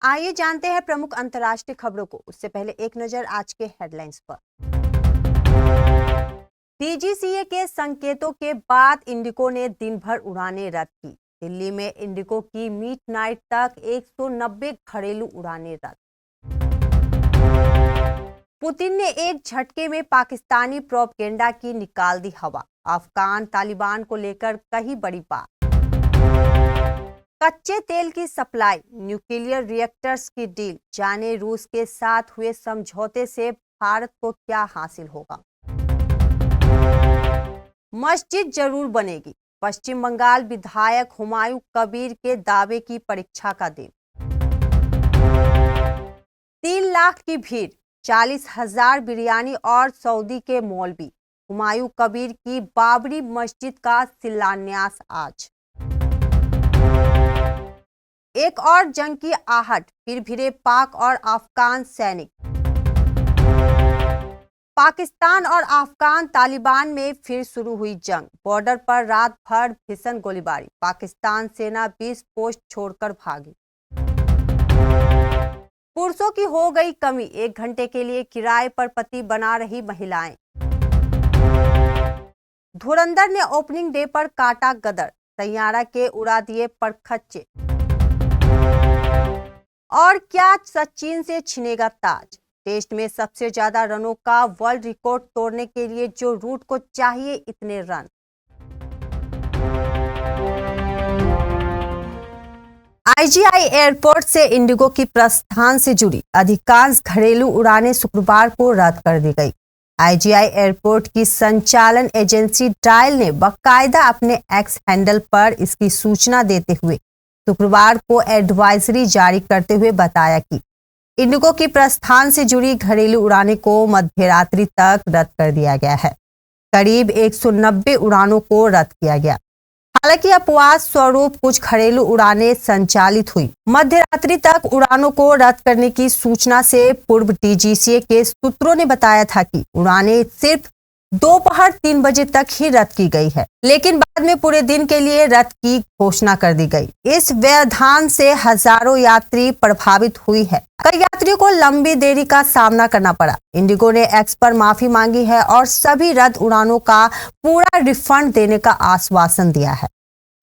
आइए जानते हैं प्रमुख अंतर्राष्ट्रीय खबरों को। उससे पहले एक नजर आज के हेडलाइंस पर। डीजीसीए के संकेतों के बाद इंडिगो ने दिन भर उड़ानें रद्द की। दिल्ली में इंडिगो की मिडनाइट तक 190 घरेलू उड़ानें रद्द। पुतिन ने एक झटके में पाकिस्तानी प्रोपगेंडा की निकाल दी हवा। अफगान तालिबान को लेकर कही बड़ी बात। कच्चे तेल की सप्लाई, न्यूक्लियर रिएक्टर्स की डील, जाने रूस के साथ हुए समझौते से भारत को क्या हासिल होगा। मस्जिद जरूर बनेगी, पश्चिम बंगाल विधायक हुमायूं कबीर के दावे की परीक्षा का दिन। 3 लाख की भीड़, 40,000 बिरयानी और सऊदी के मौलवी। हुमायूं कबीर की बाबरी मस्जिद का शिलान्यास आज। एक और जंग की आहट, फिर भिड़े पाक और अफगान सैनिक। पाकिस्तान और अफगान तालिबान में फिर शुरू हुई जंग। बॉर्डर पर रात भर भीषण गोलीबारी। पाकिस्तान सेना 20 पोस्ट छोड़कर भागी। पुरुषों की हो गई कमी, 1 घंटे के लिए किराए पर पति बना रही महिलाएं। धुरंधर ने ओपनिंग डे पर काटा गदर, तैयारा के उड़ा दिए परखच्चे। और क्या सचिन से छिनेगा ताज? टेस्ट में सबसे ज्यादा रनों का वर्ल्ड रिकॉर्ड तोड़ने के लिए जो रूट को चाहिए इतने रन। आईजीआई एयरपोर्ट से इंडिगो की प्रस्थान से जुड़ी अधिकांश घरेलू उड़ानें शुक्रवार को रद्द कर दी गई। आईजीआई एयरपोर्ट की संचालन एजेंसी डायल ने बाकायदा अपने एक्स हैंडल पर इसकी सूचना देते हुए शुक्रवार को एडवाइजरी जारी करते हुए बताया कि इंडिगो की प्रस्थान से जुड़ी घरेलू उड़ानें को मध्यरात्रि तक रद्द कर दिया गया है। करीब 190 उड़ानों को रद्द किया गया। हालांकि अपवाद स्वरूप कुछ घरेलू उड़ानें संचालित हुई। मध्यरात्रि तक उड़ानों को रद्द करने की सूचना से पूर्व डीजीसीए के सूत्रों ने बताया था कि उड़ानें सिर्फ दोपहर 3 बजे तक ही रद्द की गई है, लेकिन बाद में पूरे दिन के लिए रद्द की घोषणा कर दी गई। इस व्यवधान से हजारों यात्री प्रभावित हुई है। कई यात्रियों को लंबी देरी का सामना करना पड़ा। इंडिगो ने एक्स पर माफी मांगी है और सभी रद्द उड़ानों का पूरा रिफंड देने का आश्वासन दिया है।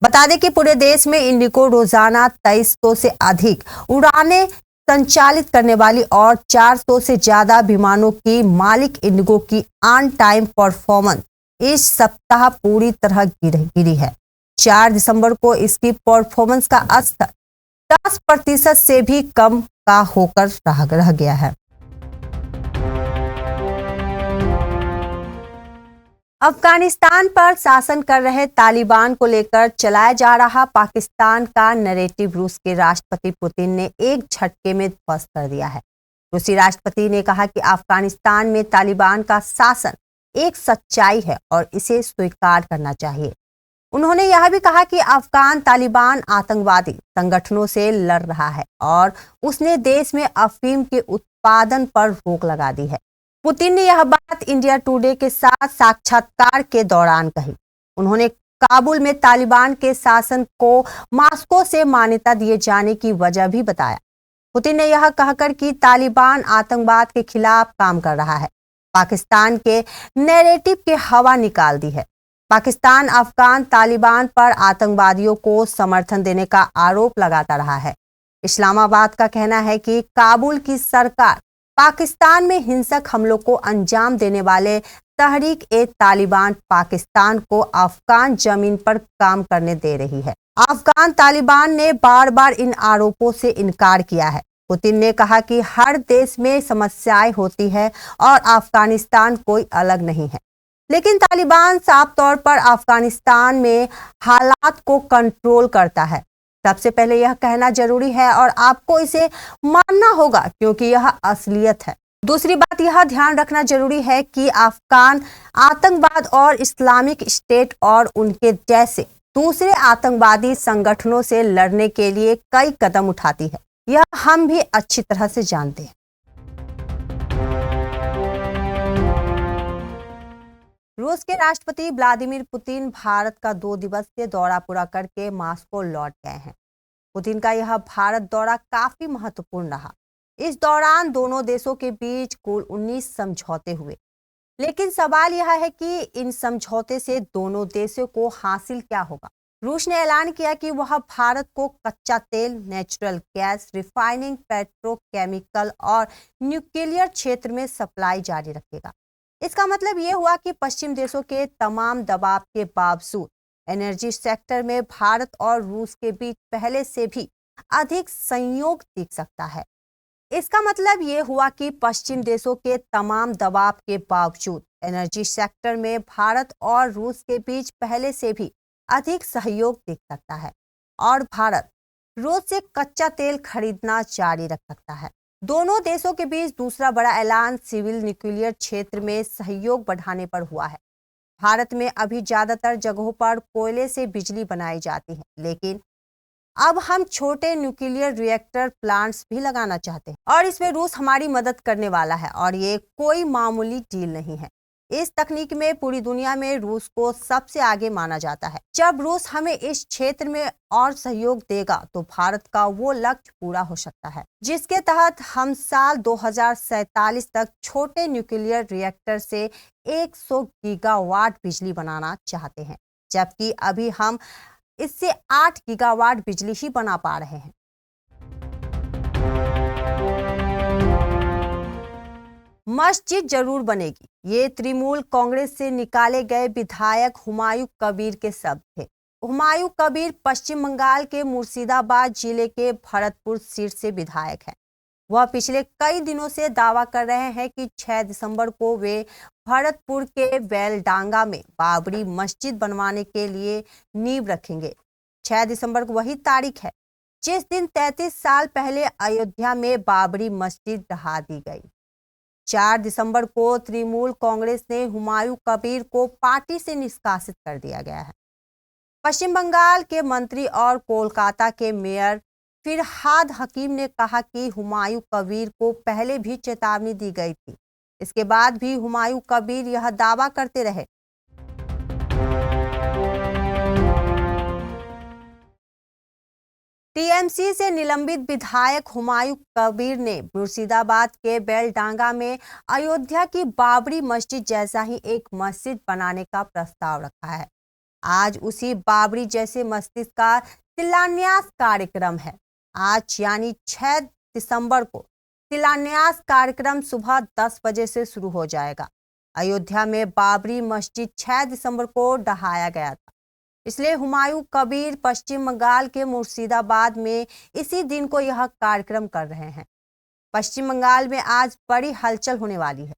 बता दें कि पूरे देश में इंडिगो रोजाना 2300 से अधिक उड़ानें संचालित करने वाली और 400 से ज्यादा विमानों की मालिक इंडिगो की ऑन टाइम परफॉर्मेंस इस सप्ताह पूरी तरह गिरी है। 4 दिसंबर को इसकी परफॉर्मेंस का स्तर 10% से भी कम का होकर रह गया है। अफगानिस्तान पर शासन कर रहे तालिबान को लेकर चलाया जा रहा पाकिस्तान का नैरेटिव रूस के राष्ट्रपति पुतिन ने एक झटके में ध्वस्त कर दिया है। रूसी राष्ट्रपति ने कहा कि अफगानिस्तान में तालिबान का शासन एक सच्चाई है और इसे स्वीकार करना चाहिए। उन्होंने यह भी कहा कि अफगान तालिबान आतंकवादी संगठनों से लड़ रहा है और उसने देश में अफीम के उत्पादन पर रोक लगा दी है। पुतिन ने यह बात इंडिया टुडे के साथ साक्षात्कार के दौरान कही। उन्होंने काबुल में तालिबान के शासन को मॉस्को से मान्यता दिए जाने की वजह भी बताया। पुतिन ने यह कहकर कि तालिबान आतंकवाद के खिलाफ काम कर रहा है, पाकिस्तान के नैरेटिव की हवा निकाल दी है। पाकिस्तान अफगान तालिबान पर आतंकवादियों को समर्थन देने का आरोप लगाता रहा है। इस्लामाबाद का कहना है कि काबुल की सरकार पाकिस्तान में हिंसक हमलों को अंजाम देने वाले तहरीक ए तालिबान पाकिस्तान को अफगान जमीन पर काम करने दे रही है। अफगान तालिबान ने बार बार इन आरोपों से इनकार किया है। पुतिन ने कहा कि हर देश में समस्याएं होती है और अफगानिस्तान कोई अलग नहीं है, लेकिन तालिबान साफ तौर पर अफगानिस्तान में हालात को कंट्रोल करता है। सबसे पहले यह कहना जरूरी है और आपको इसे मानना होगा क्योंकि यह असलियत है। दूसरी बात यह ध्यान रखना जरूरी है कि अफगान आतंकवाद और इस्लामिक स्टेट और उनके जैसे दूसरे आतंकवादी संगठनों से लड़ने के लिए कई कदम उठाती है। यह हम भी अच्छी तरह से जानते हैं। रूस के राष्ट्रपति व्लादिमीर पुतिन भारत का 2 दिवसीय दौरा पूरा करके मॉस्को लौट गए हैं। पुतिन का यह भारत दौरा काफी महत्वपूर्ण रहा। इस दौरान दोनों देशों के बीच कुल 19 समझौते हुए। लेकिन सवाल यह है कि इन समझौते से दोनों देशों को हासिल क्या होगा। रूस ने ऐलान किया कि वह भारत को कच्चा तेल, नेचुरल गैस, रिफाइनिंग, पेट्रोकेमिकल और न्यूक्लियर क्षेत्र में सप्लाई जारी रखेगा। इसका मतलब ये हुआ कि पश्चिम देशों के तमाम दबाव के बावजूद एनर्जी सेक्टर में भारत और रूस के बीच पहले से भी अधिक संयोग दिख सकता है। इसका मतलब ये हुआ कि पश्चिम देशों के तमाम दबाव के बावजूद एनर्जी सेक्टर में भारत और रूस के बीच पहले से भी अधिक सहयोग दिख सकता है और भारत रूस से कच्चा तेल खरीदना जारी रख सकता है। दोनों देशों के बीच दूसरा बड़ा ऐलान सिविल न्यूक्लियर क्षेत्र में सहयोग बढ़ाने पर हुआ है। भारत में अभी ज्यादातर जगहों पर कोयले से बिजली बनाई जाती है, लेकिन अब हम छोटे न्यूक्लियर रिएक्टर प्लांट्स भी लगाना चाहते हैं और इसमें रूस हमारी मदद करने वाला है और ये कोई मामूली डील नहीं है। इस तकनीक में पूरी दुनिया में रूस को सबसे आगे माना जाता है। जब रूस हमें इस क्षेत्र में और सहयोग देगा तो भारत का वो लक्ष्य पूरा हो सकता है जिसके तहत हम साल 2047 तक छोटे न्यूक्लियर रिएक्टर से 100 गीगावाट बिजली बनाना चाहते हैं, जबकि अभी हम इससे 8 गीगावाट बिजली ही बना पा रहे हैं। मस्जिद जरूर बनेगी, ये तृणमूल कांग्रेस से निकाले गए विधायक हुमायूं कबीर के शब्द थे। हुमायूं कबीर पश्चिम बंगाल के मुर्शिदाबाद जिले के भरतपुर सीट से विधायक हैं। वह पिछले कई दिनों से दावा कर रहे हैं कि 6 दिसंबर को वे भरतपुर के बेलडांगा में बाबरी मस्जिद बनवाने के लिए नींव रखेंगे। 6 दिसंबर को वही तारीख है जिस दिन 33 साल पहले अयोध्या में बाबरी मस्जिद ढहा दी गई। 4 दिसंबर को तृणमूल कांग्रेस ने हुमायूं कबीर को पार्टी से निष्कासित कर दिया गया है। पश्चिम बंगाल के मंत्री और कोलकाता के मेयर फिरहाद हकीम ने कहा कि हुमायूं कबीर को पहले भी चेतावनी दी गई थी। इसके बाद भी हुमायूं कबीर यह दावा करते रहे। टीएमसी से निलंबित विधायक हुमायूं कबीर ने मुर्शिदाबाद के बेलडांगा में अयोध्या की बाबरी मस्जिद जैसा ही एक मस्जिद बनाने का प्रस्ताव रखा है। आज उसी बाबरी जैसे मस्जिद का शिलान्यास कार्यक्रम है। आज यानी 6 दिसंबर को शिलान्यास कार्यक्रम सुबह 10 बजे से शुरू हो जाएगा। अयोध्या में बाबरी मस्जिद 6 दिसंबर को ढहाया गया था, इसलिए हुमायूं कबीर पश्चिम बंगाल के मुर्शिदाबाद में इसी दिन को यह कार्यक्रम कर रहे हैं। पश्चिम बंगाल में आज बड़ी हलचल होने वाली है।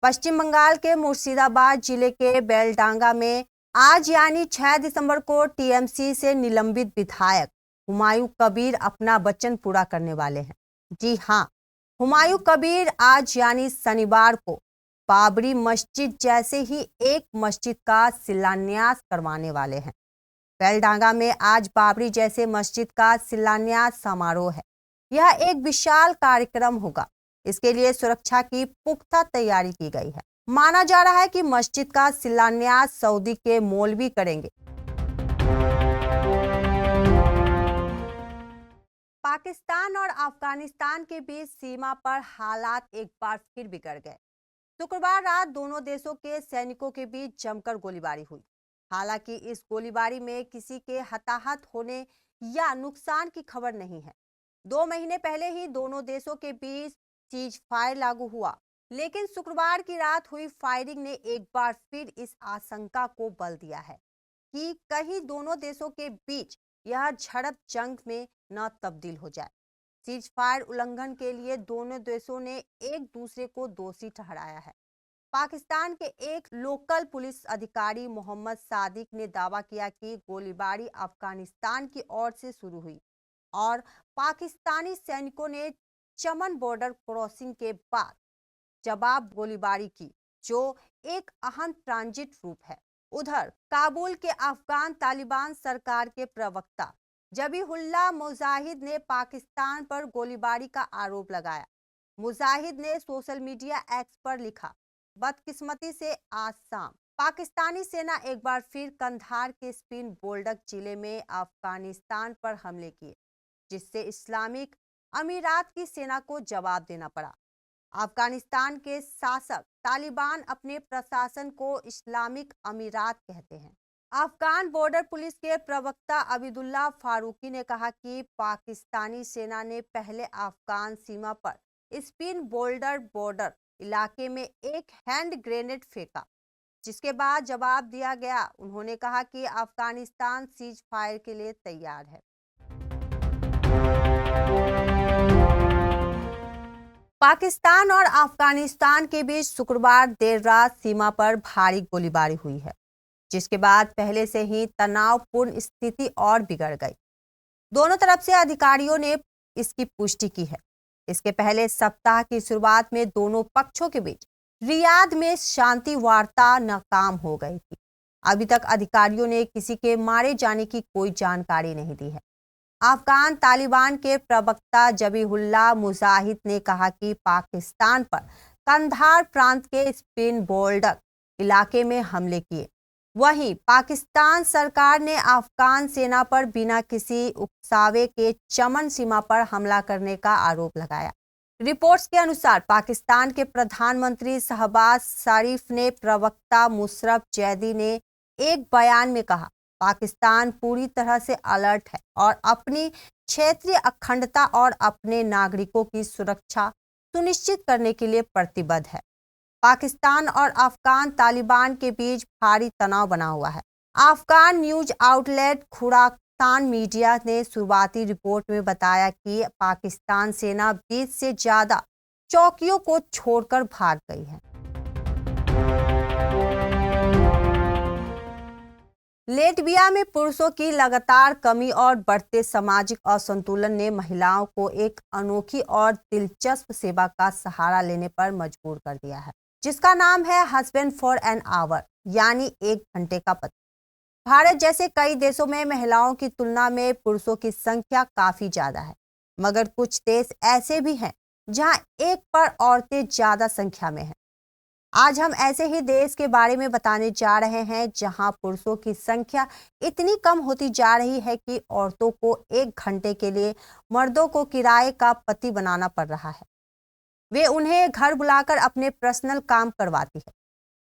पश्चिम बंगाल के मुर्शिदाबाद जिले के बेलडांगा में आज यानी 6 दिसंबर को टीएमसी से निलंबित विधायक हुमायूं कबीर अपना वचन पूरा करने वाले हैं। जी हाँ, हुमायूं कबीर आज यानी शनिवार को बाबरी मस्जिद जैसे ही एक मस्जिद का शिलान्यास करवाने वाले हैं। बेलडांगा में आज बाबरी जैसे मस्जिद का शिलान्यास समारोह है। यह एक विशाल कार्यक्रम होगा। इसके लिए सुरक्षा की पुख्ता तैयारी की गई है। माना जा रहा है कि मस्जिद का शिलान्यास सऊदी के मौलवी करेंगे। पाकिस्तान और अफगानिस्तान के बीच सीमा पर हालात एक बार फिर बिगड़ गए। शुक्रवार रात दोनों देशों के सैनिकों के बीच जमकर गोलीबारी हुई। हालांकि इस गोलीबारी में किसी के हताहत होने या नुकसान की खबर नहीं है। 2 महीने पहले ही दोनों देशों के बीच सीज फायर लागू हुआ, लेकिन शुक्रवार की रात हुई फायरिंग ने एक बार फिर इस आशंका को बल दिया है कि कहीं दोनों देशों के बीच यह झड़प जंग में न तब्दील हो जाए। सीज फायर उल्लंघन के लिए दोनों देशों ने एक दूसरे को दोषी ठहराया है। पाकिस्तान के एक लोकल पुलिस अधिकारी मोहम्मद सादिक ने दावा किया कि गोलीबारी अफगानिस्तान की ओर से शुरू हुई और पाकिस्तानी सैनिकों ने चमन बॉर्डर क्रॉसिंग के बाद जवाब गोलीबारी की, जो एक अहम ट्रांजिट रूट है। उधर काबुल के अफगान तालिबान सरकार के प्रवक्ता जबीहुल्लाह मुजाहिद ने पाकिस्तान पर गोलीबारी का आरोप लगाया। मुजाहिद ने सोशल मीडिया एक्स पर लिखा, बदकिस्मती से आज शाम पाकिस्तानी सेना एक बार फिर कंधार के स्पिन बोल्डक जिले में अफगानिस्तान पर हमले किए। जिससे इस्लामिक अमीरात की सेना को जवाब देना पड़ा। अफगानिस्तान के शासक तालिबान अपने प्रशासन को इस्लामिक अमीरात कहते हैं। अफगान बॉर्डर पुलिस के प्रवक्ता अब्दुल्ला फारूकी ने कहा कि पाकिस्तानी सेना ने पहले अफगान सीमा पर स्पिन बोल्डर बॉर्डर इलाके में एक हैंड ग्रेनेड फेंका, जिसके बाद जवाब दिया गया। उन्होंने कहा कि अफगानिस्तान सीज फायर के लिए तैयार है। पाकिस्तान और अफगानिस्तान के बीच शुक्रवार देर रात सीमा पर भारी गोलीबारी हुई है, जिसके बाद पहले से ही तनावपूर्ण स्थिति और बिगड़ गई। दोनों तरफ से अधिकारियों ने इसकी पुष्टि की है। इसके पहले सप्ताह की शुरुआत में दोनों पक्षों के बीच रियाद में शांति वार्ता नाकाम हो गई थी। अभी तक अधिकारियों ने किसी के मारे जाने की कोई जानकारी नहीं दी है। अफगान तालिबान के प्रवक्ता जबीहुल्लाह मुजाहिद ने कहा कि पाकिस्तान पर कंधार प्रांत के स्पिन बोल्डर इलाके में हमले किए। वहीं पाकिस्तान सरकार ने अफगान सेना पर बिना किसी उकसावे के चमन सीमा पर हमला करने का आरोप लगाया। रिपोर्ट्स के अनुसार पाकिस्तान के प्रधानमंत्री शहबाज शरीफ ने प्रवक्ता मुशर्रफ जैदी ने एक बयान में कहा, पाकिस्तान पूरी तरह से अलर्ट है और अपनी क्षेत्रीय अखंडता और अपने नागरिकों की सुरक्षा सुनिश्चित करने के लिए प्रतिबद्ध है। पाकिस्तान और अफगान तालिबान के बीच भारी तनाव बना हुआ है। Afghan news outlet Khorasan media ने शुरुआती रिपोर्ट में बताया कि पाकिस्तान सेना 20 से ज्यादा चौकियों को छोड़कर भाग गई है। लेटविया में पुरुषों की लगातार कमी और बढ़ते सामाजिक असंतुलन ने महिलाओं को एक अनोखी और दिलचस्प सेवा का सहारा लेने पर मजबूर कर दिया है, जिसका नाम है हस्बैंड फॉर एन आवर, यानी 1 घंटे का पति। भारत जैसे कई देशों में महिलाओं की तुलना में पुरुषों की संख्या काफी ज्यादा है, मगर कुछ देश ऐसे भी हैं जहां एक पर औरतें ज्यादा संख्या में हैं। आज हम ऐसे ही देश के बारे में बताने जा रहे हैं जहां पुरुषों की संख्या इतनी कम होती जा रही है कि औरतों को 1 घंटे के लिए मर्दों को किराए का पति बनाना पड़ रहा है। वे उन्हें घर बुलाकर अपने पर्सनल काम करवाती है।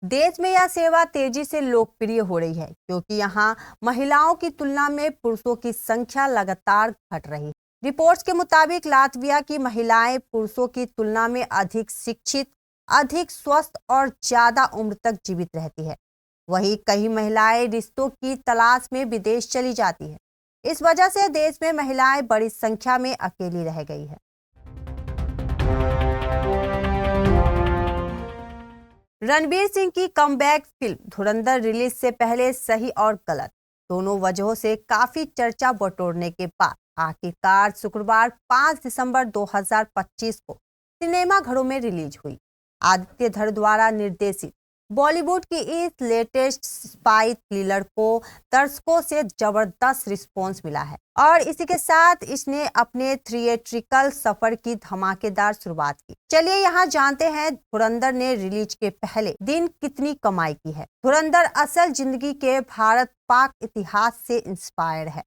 देश में यह सेवा तेजी से लोकप्रिय हो रही है क्योंकि यहाँ महिलाओं की तुलना में पुरुषों की संख्या लगातार घट रही है। रिपोर्ट्स के मुताबिक लातविया की महिलाएं पुरुषों की तुलना में अधिक शिक्षित, अधिक स्वस्थ और ज्यादा उम्र तक जीवित रहती है। वहीं कई महिलाएं रिश्तों की तलाश में विदेश चली जाती है। इस वजह से देश में महिलाएं बड़ी संख्या में अकेली रह गई है। रणबीर सिंह की कमबैक फिल्म धुरंधर रिलीज से पहले सही और गलत दोनों वजहों से काफी चर्चा बटोरने के बाद आखिरकार शुक्रवार 5 दिसंबर 2025 को सिनेमाघरों में रिलीज हुई। आदित्य धर द्वारा निर्देशित बॉलीवुड की इस लेटेस्ट स्पाई थ्रिलर को दर्शकों से जबरदस्त रिस्पॉन्स मिला है और इसी के साथ इसने अपने थिएट्रिकल सफर की धमाकेदार शुरुआत की। चलिए यहाँ जानते हैं धुरंधर ने रिलीज के पहले दिन कितनी कमाई की है। धुरंधर असल जिंदगी के भारत पाक इतिहास से इंस्पायर है।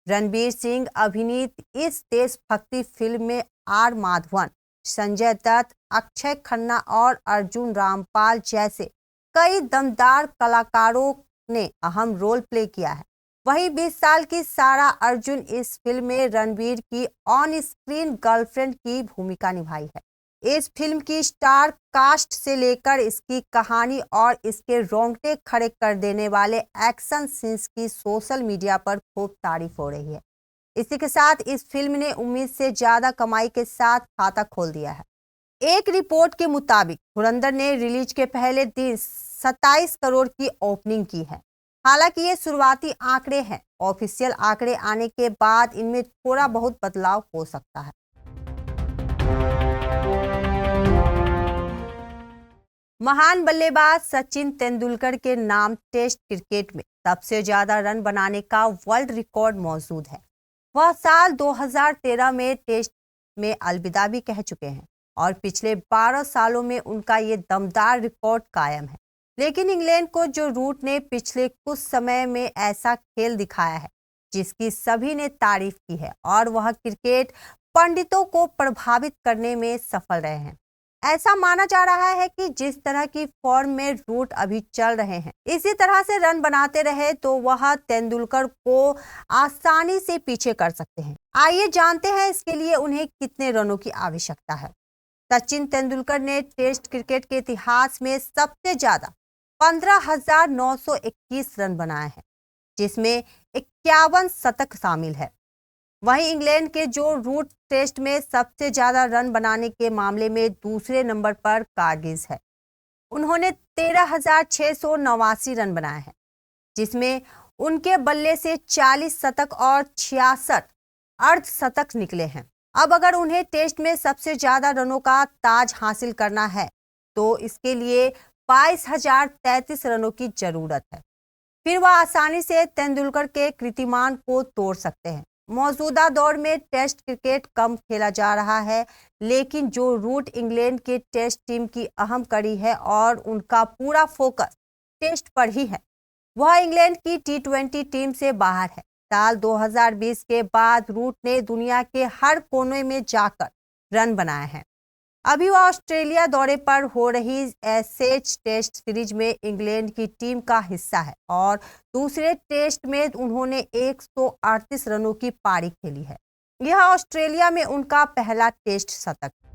रणबीर सिंह अभिनीत इस देशभक्ति फिल्म में आर माधवन, संजय दत्त, अक्षय खन्ना और अर्जुन रामपाल जैसे कई दमदार कलाकारों ने अहम रोल प्ले किया है। वहीं 20 साल की सारा अर्जुन इस फिल्म में रणबीर की ऑन स्क्रीन गर्लफ्रेंड की भूमिका निभाई है। इस फिल्म की स्टार कास्ट से लेकर इसकी कहानी और इसके रोंगटे खड़े कर देने वाले एक्शन सीन्स की सोशल मीडिया पर खूब तारीफ हो रही है। इसी के साथ इस फिल्म ने उम्मीद से ज्यादा कमाई के साथ खाता खोल दिया है। एक रिपोर्ट के मुताबिक धुरंधर ने रिलीज के पहले दिन 27 करोड़ की ओपनिंग की है। हालांकि ये शुरुआती आंकड़े हैं, ऑफिशियल आंकड़े आने के बाद इनमें थोड़ा बहुत बदलाव हो सकता है। महान बल्लेबाज सचिन तेंदुलकर के नाम टेस्ट क्रिकेट में सबसे ज्यादा रन बनाने का वर्ल्ड रिकॉर्ड मौजूद है। वह साल 2013 में टेस्ट में अलविदा भी कह चुके हैं और पिछले 12 सालों में उनका ये दमदार रिकॉर्ड कायम है। लेकिन इंग्लैंड को जो रूट ने पिछले कुछ समय में ऐसा खेल दिखाया है जिसकी सभी ने तारीफ की है और वह क्रिकेट पंडितों को प्रभावित करने में सफल रहे हैं। ऐसा माना जा रहा है कि जिस तरह की फॉर्म में रूट अभी चल रहे हैं, इसी तरह से रन बनाते रहे तो वह तेंदुलकर को आसानी से पीछे कर सकते हैं। आइए जानते हैं इसके लिए उन्हें कितने रनों की आवश्यकता है। सचिन तेंदुलकर ने टेस्ट क्रिकेट के इतिहास में सबसे ज्यादा 15,921 रन बनाए हैं, जिसमें 51 शतक शामिल है। वहीं इंग्लैंड के जो रूट टेस्ट में सबसे ज्यादा रन बनाने के मामले में दूसरे नंबर पर कारगिल है। उन्होंने 13,689 रन बनाए हैं, जिसमें उनके बल्ले से 40 शतक और 66 अर्धशतक निकले हैं। अब अगर उन्हें टेस्ट में सबसे ज्यादा रनों का ताज हासिल करना है तो इसके लिए 22,033 रनों की जरूरत है। फिर वह आसानी से तेंदुलकर के कीर्तिमान को तोड़ सकते हैं। मौजूदा दौर में टेस्ट क्रिकेट कम खेला जा रहा है, लेकिन जो रूट इंग्लैंड के टेस्ट टीम की अहम कड़ी है और उनका पूरा फोकस टेस्ट पर ही है। वह इंग्लैंड की T20 टीम से बाहर है। साल 2020 के बाद रूट ने दुनिया के हर कोने में जाकर रन बनाए हैं। अभी वह ऑस्ट्रेलिया दौरे पर हो रही एशेज टेस्ट सीरीज में इंग्लैंड की टीम का हिस्सा है और दूसरे टेस्ट में उन्होंने 138 रनों की पारी खेली है। यह ऑस्ट्रेलिया में उनका पहला टेस्ट शतक है।